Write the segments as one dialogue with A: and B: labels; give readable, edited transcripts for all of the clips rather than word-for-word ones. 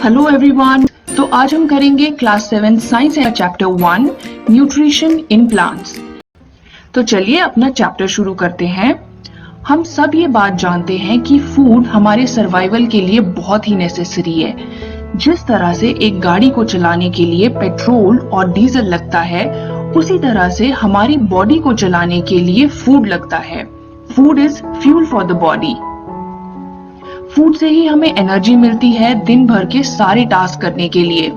A: Hello everyone. तो आज हम करेंगे क्लास 7 साइंस का चैप्टर 1 न्यूट्रिशन इन प्लांट्स। तो चलिए अपना चैप्टर शुरू करते हैं। हम सब ये बात जानते हैं कि फूड हमारे सर्वाइवल के लिए बहुत ही नेसेसरी है। जिस तरह से एक गाड़ी को चलाने के लिए पेट्रोल और डीजल लगता है, उसी तरह से हमारी बॉडी को चलाने के लिए फूड लगता है। Food is fuel for the body. Food से ही हमें एनर्जी मिलती है दिन भर के सारे टास्क करने के लिए।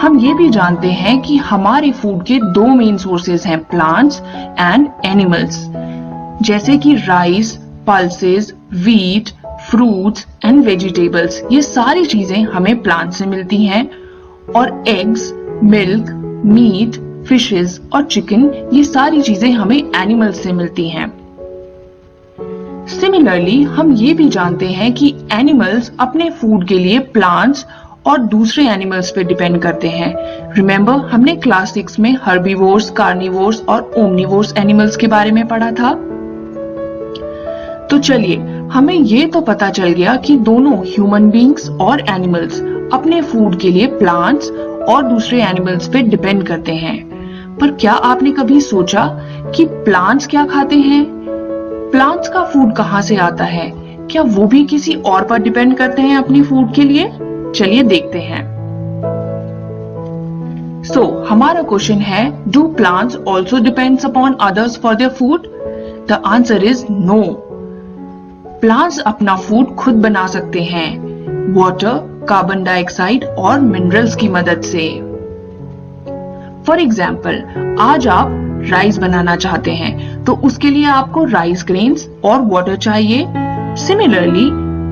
A: हम ये भी जानते हैं कि हमारे फूड के दो मेन सोर्सेज हैं, प्लांट्स एंड एनिमल्स, जैसे कि rice, pulses, wheat, fruits and vegetables. ये सारी चीजें हमें प्लांट से मिलती हैं, और एग्स, मिल्क, मीट, फिशेस और चिकन, ये सारी चीजें हमें एनिमल्स से मिलती हैं। सिमिलरली हम ये भी जानते हैं कि एनिमल्स अपने फूड के लिए प्लांट्स और दूसरे एनिमल्स पे डिपेंड करते हैं। रिमेंबर, हमने क्लास 6 में हर्बीवोर्स, कार्निवोर्स और ओमनिवोर्स एनिमल्स के बारे में पढ़ा था। तो चलिए, हमें ये तो पता चल गया कि दोनों ह्यूमन बींग्स और एनिमल्स अपने फूड के लिए प्लांट्स और दूसरे एनिमल्स पे डिपेंड करते हैं। पर क्या आपने कभी सोचा कि प्लांट्स क्या खाते हैं? प्लांट्स का फूड कहाँ से आता है? क्या वो भी किसी और पर डिपेंड करते हैं अपनी फूड के लिए? चलिए देखते हैं। हमारा क्वेश्चन है, do plants also depends upon others for their food? The answer is no. Plants अपना फूड खुद बना सकते हैं, वाटर, कार्बन डाइऑक्साइड और मिनरल्स की मदद से। फॉर एग्जाम्पल, आज आप राइस बनाना चाहते हैं, तो उसके लिए आपको राइस ग्रेन्स और वाटर चाहिए। सिमिलरली,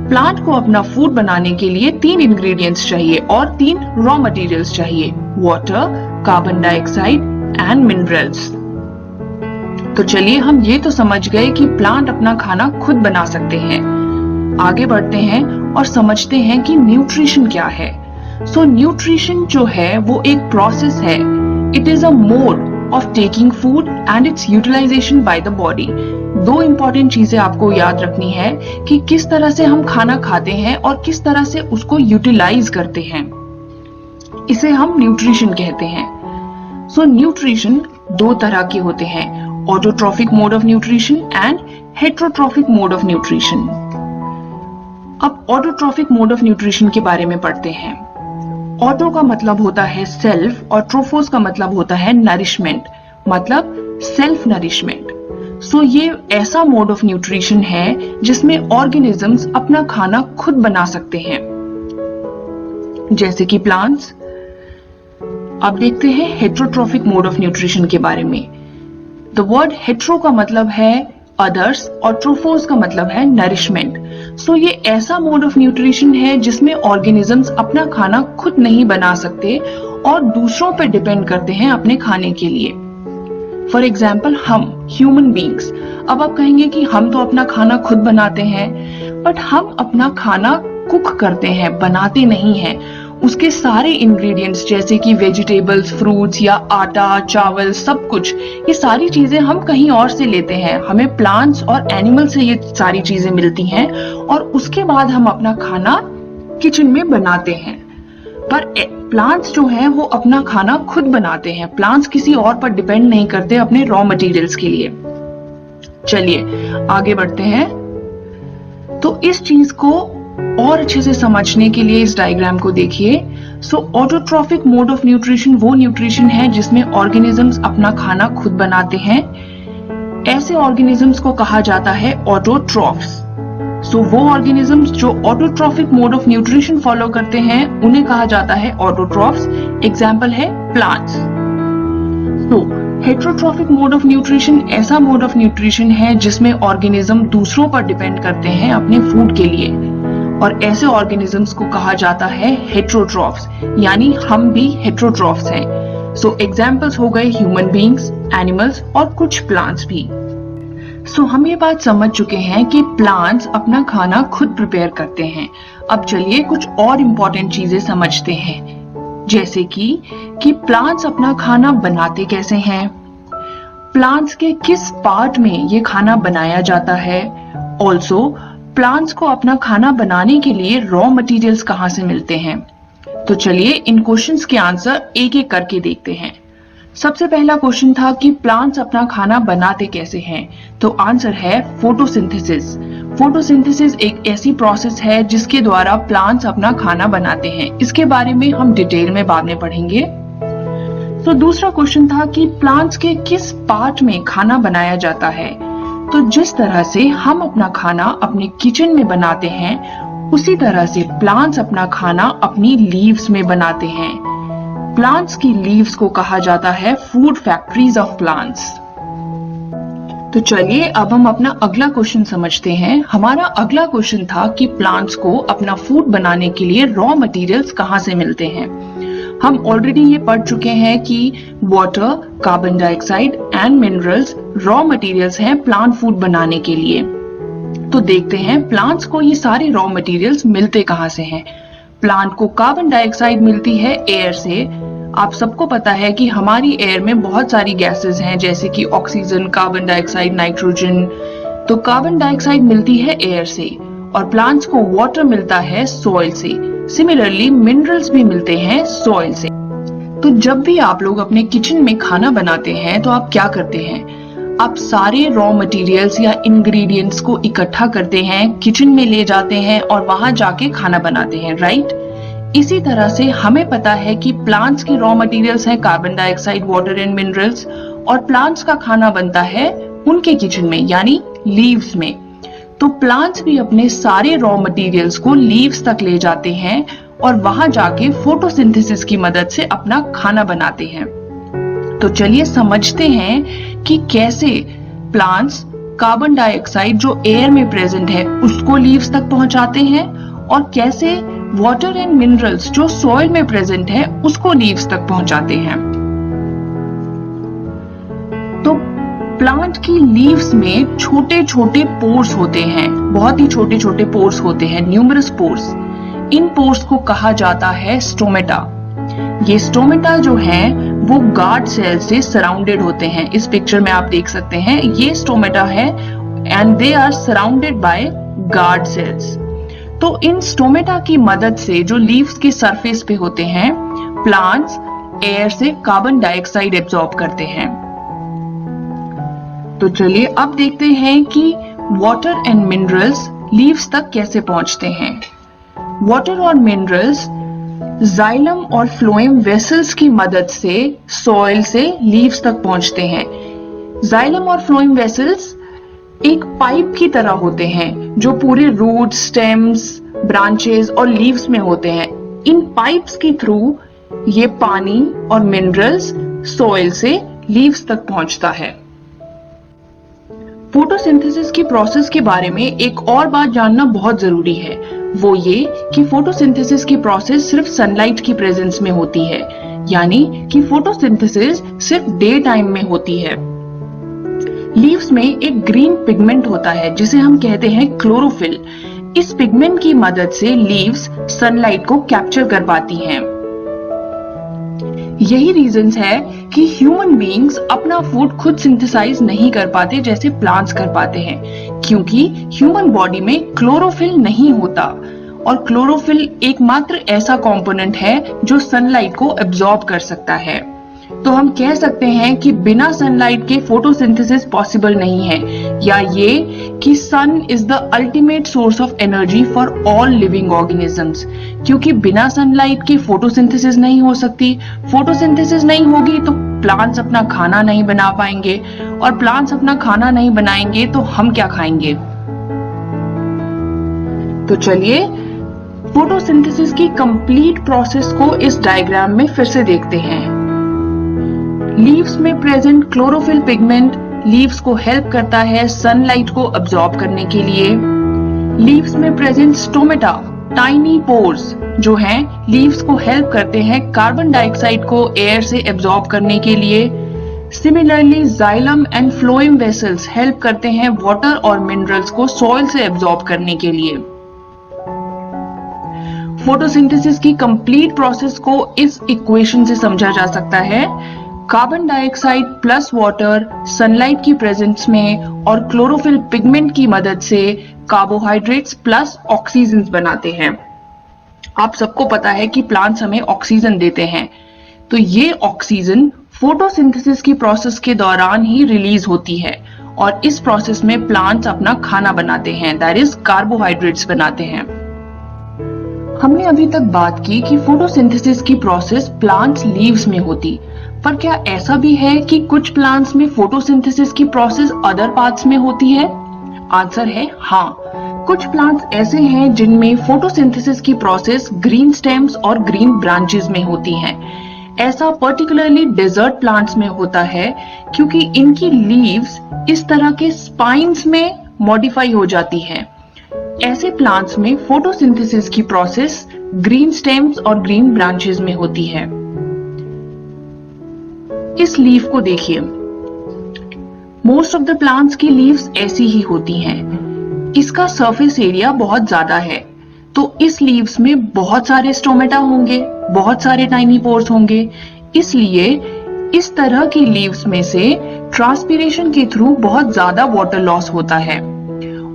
A: प्लांट को अपना फूड बनाने के लिए 3 इंग्रेडिएंट्स चाहिए और 3 रॉ मटेरियल्स चाहिए, water, carbon dioxide and minerals. तो चलिए, हम ये तो समझ गए कि प्लांट अपना खाना खुद बना सकते हैं। आगे बढ़ते हैं और समझते हैं कि न्यूट्रिशन क्या है। न्यूट्रिशन जो है वो एक प्रोसेस है। It is a mode of taking food and its utilization by the body। 2 important चीजें आपको याद रखनी है कि किस तरह से हम खाना खाते हैं और किस तरह से उसको यूटिलाइज करते हैं। इसे हम न्यूट्रिशन कहते हैं। न्यूट्रिशन 2 तरह के होते हैं, autotrophic mode of nutrition and heterotrophic mode of nutrition. अब ऑटोट्रॉफिक मोड ऑफ न्यूट्रिशन के बारे में पढ़ते हैं। ऑटो का मतलब होता है सेल्फ और ट्रोफोस का मतलब होता है नरिशमेंट, मतलब सेल्फ नरिशमेंट। ये ऐसा मोड ऑफ न्यूट्रिशन है जिसमें ऑर्गेनिजम्स अपना खाना खुद बना सकते हैं, जैसे कि प्लांट्स। अब देखते हैं हेट्रोट्रॉफिक मोड ऑफ न्यूट्रिशन के बारे में। द वर्ड हेट्रो का मतलब है अदर्स और ट्रोफोस का मतलब है नरिशमेंट। ये ऐसा मोड ऑफ न्यूट्रिशन है जिसमें ऑर्गेनिजम्स अपना खाना खुद नहीं बना सकते और दूसरों पर डिपेंड करते हैं अपने खाने के लिए। फॉर एग्जाम्पल, हम ह्यूमन बींग्स। अब आप कहेंगे कि हम तो अपना खाना खुद बनाते हैं, बट हम अपना खाना कुक करते हैं, बनाते नहीं हैं। उसके सारे इंग्रेडिएंट्स जैसे कि वेजिटेबल्स, फ्रूट्स या आटा, चावल, सब कुछ, ये सारी चीजें हम कहीं और से लेते हैं। हमें प्लांट्स और एनिमल से ये सारी चीजें मिलती हैं और उसके बाद हम अपना खाना किचन में बनाते हैं। पर प्लांट्स जो हैं वो अपना खाना खुद बनाते हैं। प्लांट्स किसी और पर डिपेंड नहीं करते अपने रॉ मटेरियल्स के लिए। चलिए आगे बढ़ते हैं। तो इस चीज को और अच्छे से समझने के लिए इस डायग्राम को देखिए। ऑटोट्रॉफिक मोड ऑफ न्यूट्रिशन वो न्यूट्रिशन है जिसमें ऑर्गेनिजम्स अपना खाना खुद बनाते हैं। ऐसे ऑर्गेनिजम्स को कहा जाता है ऑटोट्रॉफ्स। वो ऑर्गेनिजम्स जो autotrophic mode of nutrition follow करते हैं उन्हें कहा जाता है ऑटोट्रॉफ्स। एग्जाम्पल है plants. Heterotrophic mode of nutrition ऐसा मोड ऑफ न्यूट्रिशन है जिसमें ऑर्गेनिज्म दूसरों पर डिपेंड करते हैं अपने फूड के लिए, और ऐसे ऑर्गेनिजम्स को कहा जाता है हेट्रोट्रॉफ्स, यानी हम भी हेट्रोट्रॉफ्स हैं। एग्जाम्पल्स हो गए ह्यूमन बींग्स, एनिमल्स और कुछ प्लांट्स भी। हम ये बात समझ चुके हैं कि प्लांट्स अपना खाना खुद प्रिपेयर करते हैं। अब चलिए कुछ और इम्पोर्टेंट चीजें समझते हैं, जैसे कि प्लांट्स अपना खाना बनाते कैसे हैं, प्लांट्स के किस पार्ट में ये खाना बनाया जाता है। ऑल्सो प्लांट्स को अपना खाना बनाने के लिए रॉ मटेरियल्स कहाँ से मिलते हैं? तो चलिए इन क्वेश्चंस के आंसर एक एक करके देखते हैं। सबसे पहला क्वेश्चन था कि प्लांट्स अपना खाना बनाते कैसे हैं? तो आंसर है फोटोसिंथेसिस। फोटोसिंथेसिस एक ऐसी प्रोसेस है जिसके द्वारा प्लांट्स अपना खाना बनाते हैं। इसके बारे में हम डिटेल में बाद में पढ़ेंगे। तो दूसरा क्वेश्चन था कि प्लांट्स के किस पार्ट में खाना बनाया जाता है? तो जिस तरह से हम अपना खाना अपने किचन में बनाते हैं, उसी तरह से प्लांट्स अपना खाना अपनी लीव्स में बनाते हैं। प्लांट्स की लीव्स को कहा जाता है फूड फैक्ट्रीज ऑफ प्लांट्स। तो चलिए अब हम अपना अगला क्वेश्चन समझते हैं। हमारा अगला क्वेश्चन था कि प्लांट्स को अपना फूड बनाने के लिए रॉ मटेरियल्स कहाँ से मिलते हैं? हम ऑलरेडी ये पढ़ चुके हैं कि water, carbon dioxide and minerals raw materials हैं प्लांट फूड बनाने के लिए। तो देखते हैं प्लांट्स को ये सारे रॉ मटेरियल्स मिलते कहाँ से हैं। प्लांट को कार्बन डाइऑक्साइड मिलती है एयर से। आप सबको पता है कि हमारी एयर में बहुत सारी गैसेस हैं, जैसे कि ऑक्सीजन, कार्बन डाइऑक्साइड, नाइट्रोजन। तो कार्बन डाइऑक्साइड मिलती है एयर से और प्लांट्स को वाटर मिलता है सॉइल से। सिमिलरली मिनरल्स भी मिलते हैं सॉइल से। तो जब भी आप लोग अपने किचन में खाना बनाते हैं तो आप क्या करते हैं? आप सारे रॉ मटेरियल्स या इंग्रेडिएंट्स को इकट्ठा करते हैं, किचन में ले जाते हैं और वहां जाके खाना बनाते हैं, राइट? इसी तरह से हमें पता है कि प्लांट्स के रॉ मटेरियल्स हैं carbon dioxide, water and minerals, और प्लांट्स का खाना बनता है उनके किचन में यानी लीव्स में। तो प्लांट्स भी अपने सारे रॉ मटेरियल्स को लीव्स तक ले जाते हैं और वहां जाके फोटोसिंथेसिस की मदद से अपना खाना बनाते हैं। तो चलिए समझते हैं कि कैसे प्लांट्स कार्बन डाइऑक्साइड जो एयर में प्रेजेंट है उसको लीव्स तक पहुंचाते हैं और कैसे वाटर एंड मिनरल्स जो सॉइल में प्रेजेंट है उसको लीव्स तक पहुंचाते हैं। तो प्लांट की लीव्स में छोटे छोटे पोर्स होते हैं, बहुत ही छोटे छोटे पोर्स होते हैं, न्यूमरस पोर्स। इन पोर्स को कहा जाता है स्टोमेटा। ये स्टोमेटा जो है वो गार्ड सेल से सराउंडेड होते हैं। इस पिक्चर में आप देख सकते हैं ये स्टोमेटा है and they are surrounded by guard cells. तो इन स्टोमेटा की मदद से जो लीव्स के सरफेस पे होते हैं, प्लांट्स एयर से कार्बन डाइऑक्साइड एब्जॉर्ब करते हैं। तो चलिए अब देखते हैं कि वाटर एंड मिनरल्स लीव्स तक कैसे पहुंचते हैं। वाटर और मिनरल्स जाइलम और फ्लोएम वेसल्स की मदद से सॉइल से लीव्स तक पहुंचते हैं। जाइलम और फ्लोएम वेसल्स एक पाइप की तरह होते हैं जो पूरे रूट, स्टेम्स, ब्रांचेस और लीव्स में होते हैं। इन पाइप्स के थ्रू ये पानी और मिनरल्स सॉइल से लीव्स तक पहुंचता है। फोटोसिंथेसिस की प्रोसेस के बारे में एक और बात जानना बहुत जरूरी है, वो ये कि फोटोसिंथेसिस की प्रोसेस सिर्फ सनलाइट की प्रेजेंस में होती है, यानी कि फोटोसिंथेसिस सिर्फ डे टाइम में होती है। लीव्स में एक ग्रीन पिगमेंट होता है जिसे हम कहते हैं क्लोरोफिल। इस पिगमेंट की मदद से लीव्स सनलाइट को कैप्चर कर पाती हैं। यही रीजंस है कि ह्यूमन बीइंग्स अपना फूड खुद सिंथेसाइज नहीं कर पाते जैसे प्लांट्स कर पाते हैं, क्योंकि ह्यूमन बॉडी में क्लोरोफिल नहीं होता और क्लोरोफिल एकमात्र ऐसा कंपोनेंट है जो सनलाइट को एब्जॉर्ब कर सकता है। तो हम कह सकते हैं कि बिना सनलाइट के फोटोसिंथेसिस पॉसिबल नहीं है, या ये कि sun is the ultimate source of energy for all living organisms, क्योंकि बिना सनलाइट के फोटोसिंथेसिस नहीं हो सकती। फोटोसिंथेसिस नहीं होगी तो प्लांट्स अपना खाना नहीं बना पाएंगे, और प्लांट्स अपना खाना नहीं बनाएंगे तो हम क्या खाएंगे। तो चलिए फोटोसिंथेसिस की कंप्लीट प्रोसेस को इस डायग्राम में फिर से देखते हैं। लीव्स में प्रेजेंट क्लोरोफिल पिगमेंट लीव्स को हेल्प करता है सनलाइट को अब्सॉर्ब करने के लिए। लीव्स में प्रेजेंट स्टोमेटा, टाइनी पोर्स जो हैं, लीव्स को हेल्प करते हैं कार्बन डाइऑक्साइड को एयर से एब्सॉर्ब करने के लिए। Similarly xylem and phloem vessels help करते हैं वाटर और मिनरल्स को सॉइल से एब्सॉर्ब करने के लिए। फोटोसिंथेसिस की कंप्लीट प्रोसेस को इस इक्वेशन से समझा जा सकता है। Carbon dioxide plus water sunlight की प्रेजेंस में और क्लोरोफिल पिगमेंट की मदद से कार्बोहाइड्रेट्स प्लस ऑक्सीजन बनाते हैं। आप सबको पता है कि प्लांट्स हमें ऑक्सीजन देते हैं, तो ये ऑक्सीजन फोटोसिंथेसिस की प्रोसेस के दौरान ही रिलीज होती है और इस प्रोसेस में प्लांट्स अपना खाना बनाते हैं, दैट इज कार्बोहाइड्रेट्स बनाते हैं। हमने अभी तक बात की कि फोटोसिंथेसिस की प्रोसेस प्लांट्स लीव्स में होती, पर क्या ऐसा भी है कि कुछ प्लांट्स में फोटोसिंथेसिस की प्रोसेस अदर पार्ट्स में होती है? आंसर है हाँ। कुछ प्लांट्स ऐसे हैं जिनमें फोटोसिंथेसिस की प्रोसेस ग्रीन स्टेम्स और ग्रीन ब्रांचेस में होती है। ऐसा पर्टिकुलरली डेजर्ट प्लांट्स में होता है क्योंकि इनकी लीव्स इस तरह के स्पाइन्स में मॉडिफाई हो जाती हैं। ऐसे प्लांट्स में फोटोसिंथेसिस की प्रोसेस ग्रीन स्टेम्स और ग्रीन ब्रांचेस में होती है। इस लीफ को देखिए, मोस्ट ऑफ द प्लांट्स की लीव्स ऐसी ही होती हैं। इसका सरफेस एरिया बहुत ज्यादा है, तो इस लीव्स में बहुत सारे स्टोमेटा होंगे, बहुत सारे टाइनी पोर्स होंगे। इसलिए इस तरह की लीव्स में से ट्रांसपीरेशन के थ्रू बहुत ज्यादा वाटर लॉस होता है।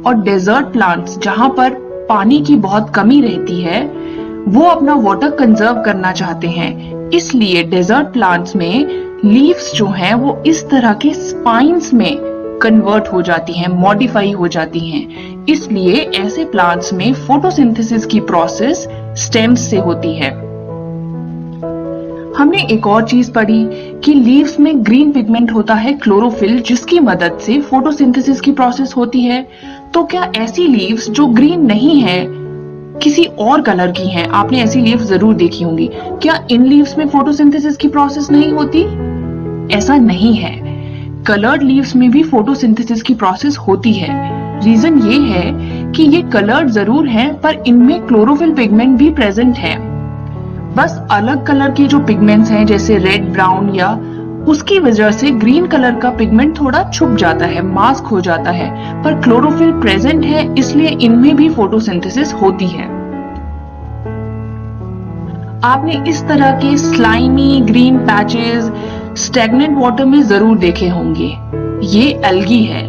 A: और डेजर्ट प्लांट्स जहां पर पानी की बहुत कमी रहती है, वो अपना वाटर कंजर्व करना चाहते हैं। इसलिए डेजर्ट प्लांट्स में लीव्स जो हैं वो इस तरह के स्पाइन्स में कन्वर्ट हो जाती हैं, मॉडिफाई हो जाती हैं। इसलिए ऐसे प्लांट्स में फोटोसिंथेसिस की प्रोसेस स्टेम्स से होती है। हमने एक और चीज पढ़ी कि लीव्स में ग्रीन पिगमेंट होता है क्लोरोफिल, जिसकी मदद से फोटोसिंथेसिस की प्रोसेस होती है। तो क्या ऐसी लीव्स जो ग्रीन नहीं है, किसी और कलर की हैं, आपने ऐसी लीव्स जरूर देखी होंगी, क्या इन लीव्स में फोटोसिंथेसिस की प्रोसेस नहीं होती? ऐसा नहीं है। कलर्ड लीव्स में भी फोटोसिंथेसिस की प्रोसेस होती है। रीजन ये है कि ये कलर्ड जरूर हैं, पर इनमें क्लोरोफिल पिगमेंट भी प्रेजेंट है। बस अलग कलर के जो पिगमेंट्स हैं जैसे रेड, ब्राउन, या उसकी वजह से ग्रीन कलर का पिगमेंट थोड़ा छुप जाता है, मास्क हो जाता है, पर क्लोरोफिल प्रेजेंट है, इसलिए इनमें भी फोटोसिंथेसिस होती है। आपने इस तरह के slimy green patches stagnant water में जरूर देखे होंगे। ये एल्गी है।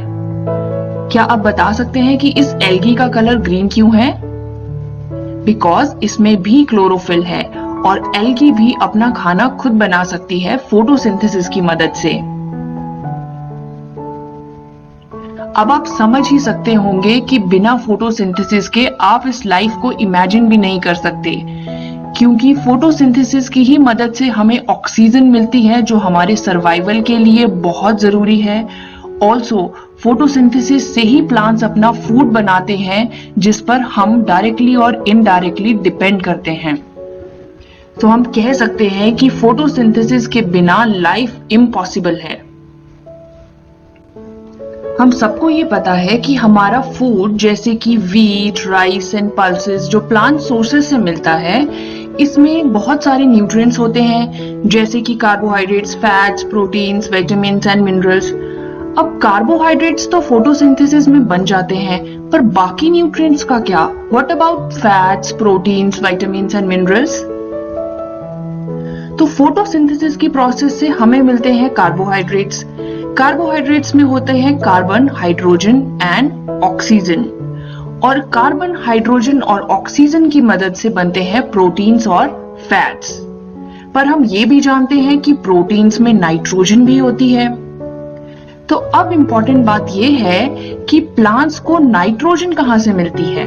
A: क्या आप बता सकते हैं कि इस एल्गी का कलर ग्रीन क्यों है? बिकॉज इसमें भी क्लोरोफिल है और एल्गी भी अपना खाना खुद बना सकती है फोटोसिंथेसिस की मदद से। अब आप समझ ही सकते होंगे कि बिना फोटोसिंथेसिस के आप इस लाइफ को इमेजिन भी नहीं कर सकते, क्योंकि फोटोसिंथेसिस की ही मदद से हमें ऑक्सीजन मिलती है जो हमारे सर्वाइवल के लिए बहुत जरूरी है। ऑल्सो फोटोसिंथेसिस से ही प्लांट्स अपना फूड बनाते हैं, जिस पर हम डायरेक्टली और इनडायरेक्टली डिपेंड करते हैं। तो हम कह सकते हैं कि फोटोसिंथेसिस के बिना लाइफ इम्पॉसिबल है। हम सबको ये पता है कि हमारा फूड जैसे कि वीट, राइस एंड पल्सेस जो प्लांट सोर्सेस से मिलता है, इसमें बहुत सारे न्यूट्रिएंट्स होते हैं जैसे कि carbohydrates, fats, proteins, vitamins and minerals. अब कार्बोहाइड्रेट्स तो फोटोसिंथेसिस में बन जाते हैं, पर बाकी न्यूट्रिएंट्स का क्या? What about fats, proteins, vitamins and minerals? तो फोटोसिंथेसिस की प्रोसेस से हमें मिलते हैं कार्बोहाइड्रेट्स। कार्बोहाइड्रेट्स में होते हैं कार्बन, हाइड्रोजन एंड ऑक्सीजन, और कार्बन, हाइड्रोजन और ऑक्सीजन की मदद से बनते हैं प्रोटीन्स और फैट्स। पर हम ये भी जानते हैं कि प्रोटीन्स में नाइट्रोजन भी होती है। तो अब इंपॉर्टेंट बात यह है कि प्लांट्स को नाइट्रोजन कहां से मिलती है?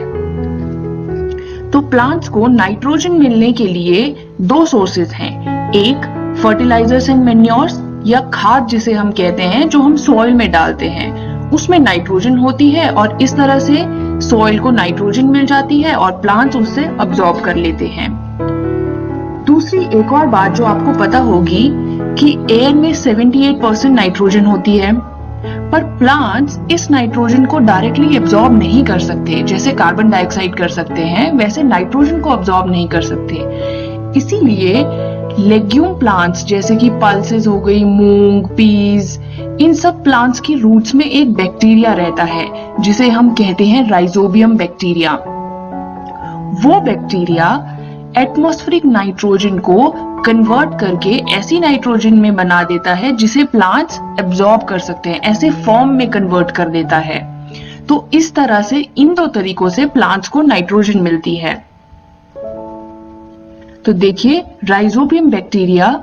A: तो प्लांट्स को नाइट्रोजन मिलने के लिए दो सोर्सेज हैं। एक फर्टिलाइजर्स एंड मैन्योर्स, या खाद जिसे हम कहते हैं, जो हम सॉइल में डालते हैं, उसमें नाइट्रोजन होती है और इस तरह से सॉइल को नाइट्रोजन मिल जाती है और प्लांट्स उससे अब्सॉर्ब कर लेते हैं। दूसरी एक और बात जो आपको पता होगी कि एयर में 78% नाइट्रोजन होती है, पर प्लांट्स इस नाइट्रोजन को डायरेक्टली एब्जॉर्ब नहीं कर सकते। जैसे कार्बन डाइऑक्साइड कर सकते हैं, वैसे नाइट्रोजन को एब्जॉर्ब नहीं कर सकते। इसीलिए लेग्यूम प्लांट्स जैसे कि पल्सेस हो गई, मूंग, पीज, इन सब प्लांट्स की रूट्स में एक बैक्टीरिया रहता है जिसे हम कहते हैं राइजोबियम बैक्टीरिया। वो बैक्टीरिया एटमॉस्फेरिक नाइट्रोजन को कन्वर्ट करके ऐसी नाइट्रोजन में बना देता है जिसे प्लांट्स एब्जॉर्ब कर सकते हैं, ऐसे फॉर्म में कन्वर्ट कर देता है। तो इस तरह से इन दो तरीकों से प्लांट्स को नाइट्रोजन मिलती है। तो देखिए, राइजोबियम बैक्टीरिया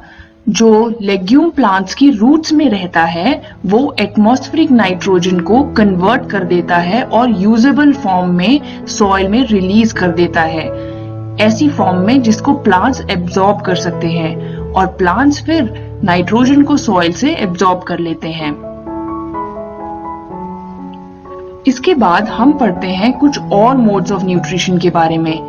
A: जो लेग्यूम प्लांट्स की रूट्स में रहता है वो एटमॉस्फेरिक नाइट्रोजन को कन्वर्ट कर देता है और यूजेबल फॉर्म में सॉइल में रिलीज कर देता है, ऐसी फॉर्म में जिसको प्लांट्स एब्जॉर्ब कर सकते हैं, और प्लांट्स फिर नाइट्रोजन को सॉइल से एब्जॉर्ब कर लेते हैं। इसके बाद हम पढ़ते हैं कुछ और मोड्स ऑफ न्यूट्रिशन के बारे में,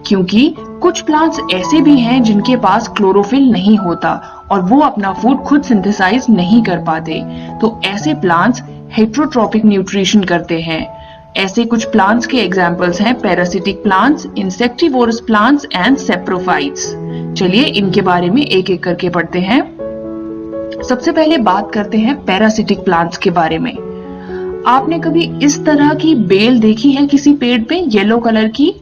A: क्योंकि कुछ प्लांट्स ऐसे भी हैं जिनके पास क्लोरोफिल नहीं होता और वो अपना फूड खुद सिंथेसाइज नहीं कर पाते। तो ऐसे प्लांट्स हेटेरोट्रॉपिक न्यूट्रिशन करते हैं। ऐसे कुछ प्लांट्स के एग्जांपल्स हैं parasitic plants, insectivorous plants and saprophytes. चलिए इनके बारे में एक एक करके पढ़ते हैं। सबसे पहले बात करते हैं पैरासिटिक प्लांट्स के बारे में। आपने कभी इस तरह की बेल देखी है किसी पेड़ पे, येलो कलर की?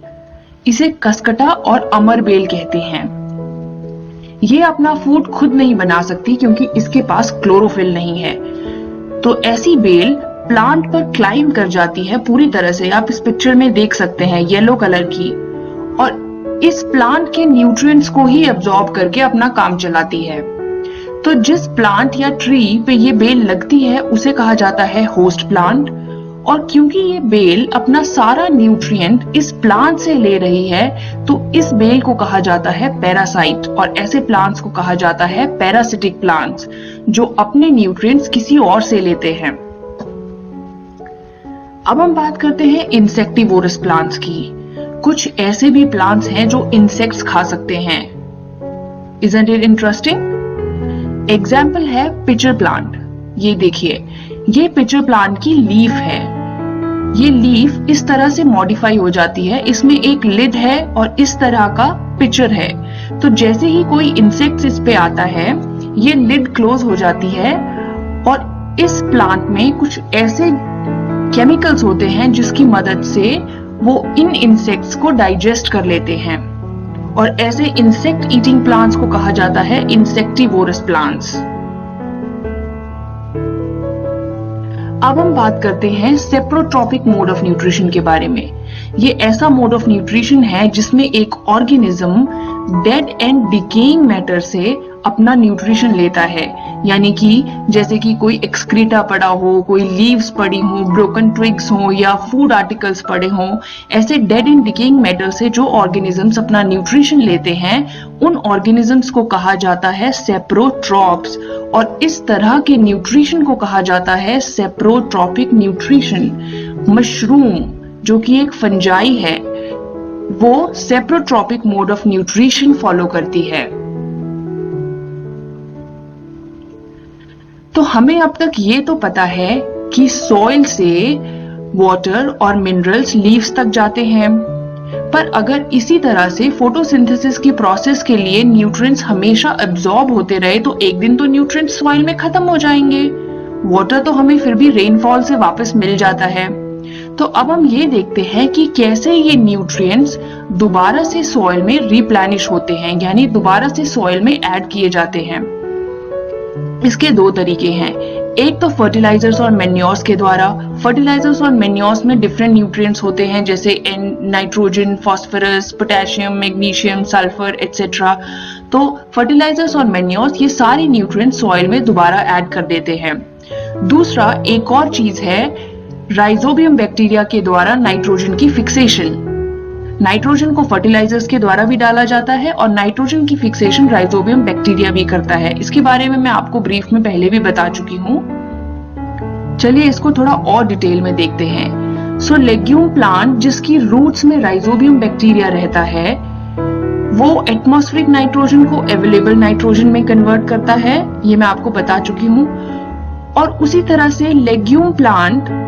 A: इसे कसकटा और अमर बेल कहते हैं। ये अपना फूड खुद नहीं बना सकती क्योंकि इसके पास क्लोरोफिल नहीं है। तो ऐसी बेल प्लांट पर क्लाइम कर जाती है पूरी तरह से। आप इस पिक्चर में देख सकते हैं येलो कलर की, और इस प्लांट के न्यूट्रिएंट्स को ही एब्जॉर्ब करके अपना काम चलाती है। तो जिस प्लांट या ट्री पे ये बेल लगती है उसे कहा जाता है होस्ट प्लांट, और क्योंकि ये बेल अपना सारा न्यूट्रिएंट इस प्लांट से ले रही है तो इस बेल को कहा जाता है पैरासाइट, और ऐसे प्लांट्स को कहा जाता है पैरासिटिक प्लांट्स जो अपने न्यूट्रिएंट्स किसी और से लेते हैं। अब हम बात करते हैं इंसेक्टिवोरस प्लांट्स की। कुछ ऐसे भी प्लांट्स हैं जो इंसेक्ट्स खा सकते हैं। Isn't it interesting? एग्जाम्पल है पिचर प्लांट। ये देखिए, ये पिचर प्लांट की लीफ है। ये लीफ इस तरह से मॉडिफाई हो जाती है, इसमें एक लिड है और इस तरह का पिचर है। तो जैसे ही कोई इंसेक्ट इस पे आता है ये लिड क्लोज हो जाती है, और इस प्लांट में कुछ ऐसे केमिकल्स होते हैं जिसकी मदद से वो इन इंसेक्ट्स को डाइजेस्ट कर लेते हैं, और ऐसे इंसेक्ट ईटिंग प्लांट्स को कहा जाता है इंसेक्टिवोरस प्लांट्स। अब हम बात करते हैं सेप्रोट्रॉपिक मोड ऑफ न्यूट्रिशन के बारे में। ये ऐसा मोड ऑफ न्यूट्रिशन है जिसमें एक organism dead and decaying matter से अपना न्यूट्रिशन लेता है, यानी कि जैसे कि कोई एक्सक्रीटा पड़ा हो, कोई लीव्स पड़ी हो, ब्रोकन ट्विग्स हो या फूड आर्टिकल्स पड़े हो, ऐसे डेड एंड डिकेइंग मैटर से जो ऑर्गेनिजम्स अपना न्यूट्रिशन लेते हैं उन ऑर्गेनिजम्स को कहा जाता है सेप्रोट्रॉप्स, और इस तरह के न्यूट्रिशन को कहा जाता है सेप्रोट्रॉपिक न्यूट्रिशन। मशरूम जो कि एक फंजाई है वो saprotrophic mode of nutrition follow करती है। तो हमें अब तक ये तो पता है कि सॉइल से वाटर और मिनरल्स लीव्स तक जाते हैं, पर अगर इसी तरह से फोटोसिंथेसिस की प्रोसेस के लिए न्यूट्रिएंट्स हमेशा एब्जॉर्ब होते रहे तो एक दिन तो न्यूट्रिएंट्स सॉइल में खत्म हो जाएंगे। वाटर तो हमें फिर भी रेनफॉल से वापस मिल जाता है। तो अब हम ये देखते हैं कि कैसे ये न्यूट्रिएंट्स दोबारा से सॉइल में रिप्लेनिश होते हैं, यानी दोबारा से सॉइल में ऐड किए जाते हैं। इसके दो तरीके हैं, एक तो फर्टिलाइजर्स और मैन्योर्स के द्वारा। फर्टिलाइजर्स और मैन्योर्स में डिफरेंट न्यूट्रिएंट्स होते हैं जैसे nitrogen, phosphorus, potassium, magnesium, sulphur etcetera. तो फर्टिलाइजर्स और मैन्योर्स ये सारे न्यूट्रिएंट्स सॉइल में दोबारा ऐड कर देते हैं। दूसरा एक और चीज है राइजोबियम बैक्टीरिया के द्वारा नाइट्रोजन की फिक्सेशन। नाइट्रोजन को फर्टिलाइजर्स के द्वारा भी डाला जाता है और नाइट्रोजन की फिक्सेशन राइजोबियम बैक्टीरिया भी करता है। इसके बारे में मैं आपको ब्रीफ में पहले भी बता चुकी हूँ। चलिए इसको थोड़ा और डिटेल में देखते हैं। सो लेग्यूम प्लांट जिसकी रूट्स में राइजोबियम बैक्टीरिया रहता है वो एटमॉस्फेरिक नाइट्रोजन को अवेलेबल नाइट्रोजन में कन्वर्ट करता है, ये मैं आपको बता चुकी हूँ। और उसी तरह से लेग्यूम प्लांट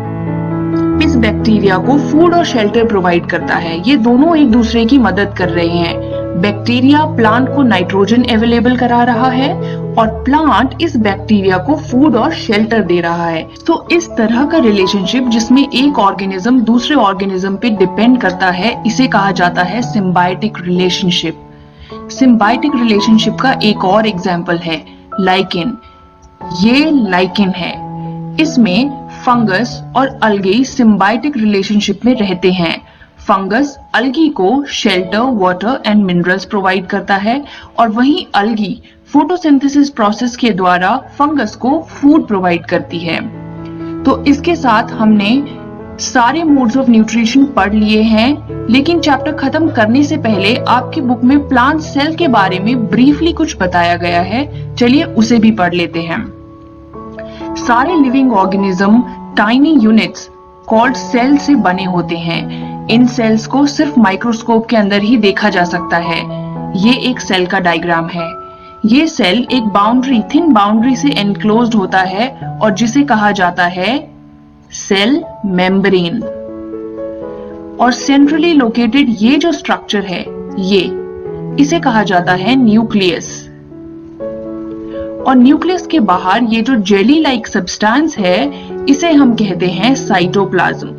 A: इस बैक्टीरिया को फूड और शेल्टर प्रोवाइड करता है। ये दोनों एक दूसरे की मदद कर रहे हैं। बैक्टीरिया प्लांट को नाइट्रोजन अवेलेबल करा रहा है और प्लांट इस बैक्टीरिया को फूड और शेल्टर दे रहा है। तो इस तरह का रिलेशनशिप जिसमें एक ऑर्गेनिज्म दूसरे ऑर्गेनिज्म पे डिपेंड करता है, इसे कहा जाता है सिम्बायोटिक रिलेशनशिप। सिम्बायोटिक रिलेशनशिप का एक और एग्जाम्पल है लाइकेन। ये लाइकेन है। इसमें फंगस और अलगी सिम्बायोटिक रिलेशनशिप में रहते हैं। फंगस अलगी को shelter, water and minerals provide करता है और वहीं अलगी फोटोसिंथेसिस प्रोसेस के द्वारा फंगस को फूड प्रोवाइड करती है। तो इसके साथ हमने सारे मोड्स ऑफ न्यूट्रिशन पढ़ लिए हैं, लेकिन चैप्टर खत्म करने से पहले आपकी बुक में प्लांट सेल के बारे में ब्रीफली कुछ बताया गया है। चलिए उसे भी पढ़ लेते हैं। सारे living organism tiny units called cell से बने होते हैं। इन सेल्स को सिर्फ माइक्रोस्कोप के अंदर ही देखा जा सकता है। ये एक सेल का डायग्राम है। ये सेल एक थिन बाउंड्री से एनक्लोज्ड होता है और जिसे कहा जाता है सेल मेम्ब्रेन। और सेंट्रली लोकेटेड ये जो स्ट्रक्चर है इसे कहा जाता है न्यूक्लियस। और न्यूक्लियस के बाहर ये जो जेली लाइक सब्सटेंस है इसे हम कहते हैं साइटोप्लाज्म।